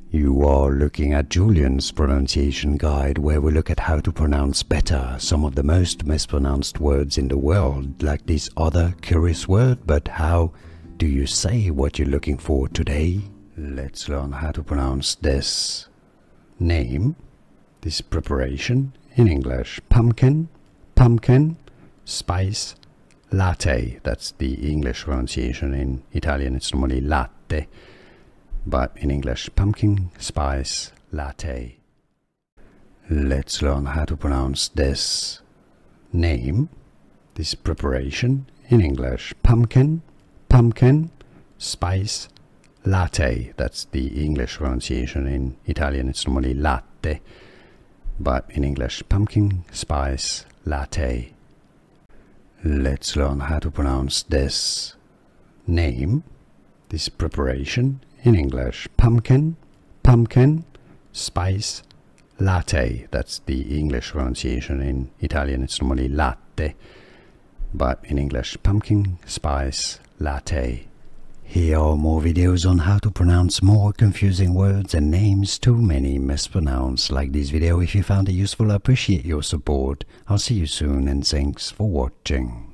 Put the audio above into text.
You are looking at Julian's pronunciation guide, where we look at how to pronounce better some of the most mispronounced words in the world, like this other curious word. But how do you say what you're looking for today? Let's learn how to pronounce this name, this preparation in English: pumpkin spice latte. That's the English pronunciation. In Italian it's normally latte, but in English, pumpkin spice latte. Let's learn how to pronounce this name, this preparation in English: pumpkin spice latte. That's the English pronunciation. In Italian it's normally latte, but in English, pumpkin spice latte. Let's learn how to pronounce this name, this preparation in English: pumpkin spice latte. That's the English pronunciation. In Italian it's normally latte, but in English, pumpkin spice latte. Here are more videos on how to pronounce more confusing words and names too many mispronounced. Like this video if you found it useful. I appreciate your support. I'll see you soon, and thanks for watching.